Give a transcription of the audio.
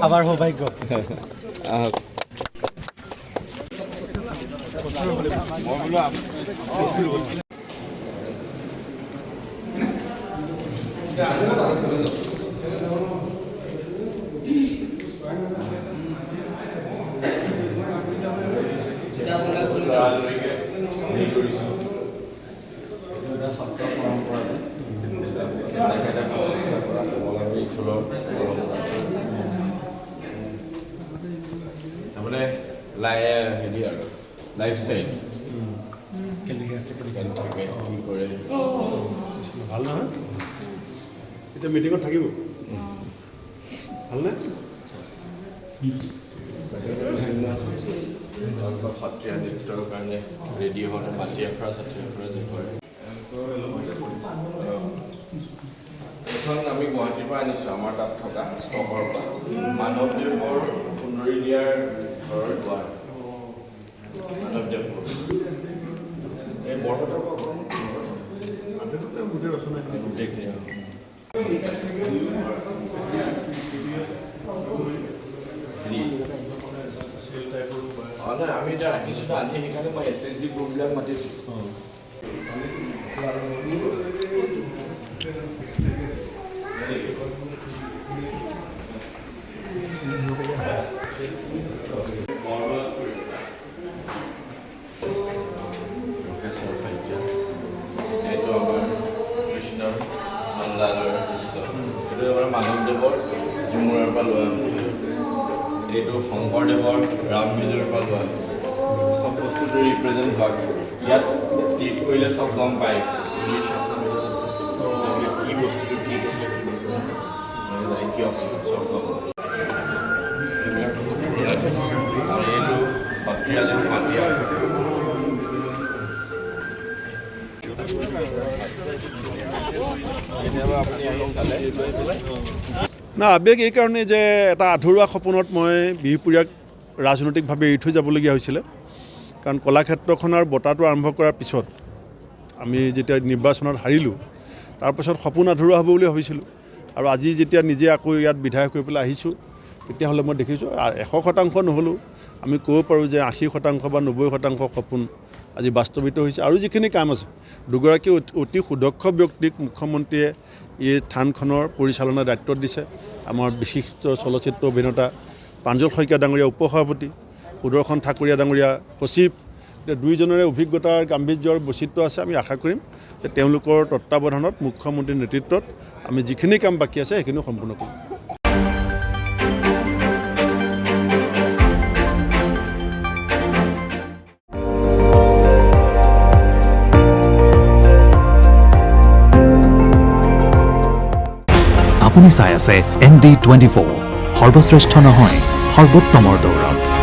আবাৰ সৌভাগ্য মানে হেৰি আৰু লাইফষ্টাইল কেনেকৈ আছে থাকে কি কৰে ভাল নহয় এতিয়া মিটিঙত থাকিব ভালনে সত্ৰীয়া নৃত্যৰ কাৰণে ৰেডি হওঁতে মাটি আখৰা চাটি আখৰা যে কৰে এখন আমি গুৱাহাটীৰ পৰা আনিছোঁ আমাৰ তাত থকা ষ্টকৰ পৰা মাধৱদেৱৰ সুন্দৰী দিয়াৰ ঘৰৰ দুৱাৰ মাধৱদেৱ এই বৰপেটাৰ পৰা গোটেই ৰচনাখিনি গোটেইখিনি নাই আমি এতিয়া ৰাখিছোঁ আজি সেইকাৰণে মই SSG গ্ৰুপবিলাক মাতিছোঁ এইটো আমাৰ কৃষ্ণ নন্দালৰ দৃশ্য এইটো আমাৰ মাধৱদেৱৰ ঝুমুৰাৰ পৰা লোৱা হৈছিলে এইটো শংকৰদেৱৰ ৰামবিজুৰ পৰা লোৱা হৈছে চব বস্তুটো ৰিপ্ৰেজেণ্ট হয় ইয়াত ট্ৰিট কৰিলে চব গম পায় কি বস্তুটো কি কি অক্সিজেন চব গম আৰু এইটো সত্ৰীয়া যিটো মাটি কেতিয়াবা আপুনি আহি চালে না আৱেগ এইকাৰণেই যে এটা আধৰুৱা সপোনত মই বিহপুৰীয়াক ৰাজনৈতিকভাৱে এৰি থৈ যাবলগীয়া হৈছিলে কাৰণ কলাক্ষেত্ৰখনৰ বঁটাটো আৰম্ভ কৰাৰ পিছত আমি যেতিয়া নিৰ্বাচনত হাৰিলোঁ তাৰপিছত সপোন আধৰুৱা হ'ব বুলি ভাবিছিলোঁ আৰু আজি যেতিয়া নিজে আকৌ ইয়াত বিধায়ক হৈ পেলাই আহিছোঁ তেতিয়াহ'লে মই দেখিছোঁ 100% নহ'লেও আমি ক'ব পাৰোঁ যে 80% বা 90% সপোন আজি বাস্তৱিত হৈছে আৰু যিখিনি কাম আছে দুগৰাকী অতি সুদক্ষ ব্যক্তিক মুখ্যমন্ত্ৰীয়ে এই থানখনৰ পৰিচালনাৰ দায়িত্ব দিছে আমাৰ বিশিষ্ট চলচ্চিত্ৰ অভিনেতা প্ৰাঞ্জল শইকীয়া ডাঙৰীয়া উপসভাপতি সুদৰ্শন ঠাকুৰীয়া ডাঙৰীয়া সচিব দুইজনৰে অভিজ্ঞতাৰ গাম্ভীৰ্যৰ বৈচিত্ৰ্য আছে আমি আশা কৰিম যে তেওঁলোকৰ তত্ত্বাৱধানত মুখ্যমন্ত্ৰীৰ নেতৃত্বত আমি যিখিনি কাম বাকী আছে সেইখিনি সম্পূৰ্ণ কৰিম আপুনি চাই আছে ND24 সৰ্বশ্ৰেষ্ঠ নহয় সৰ্বোত্তমৰ দৌৰত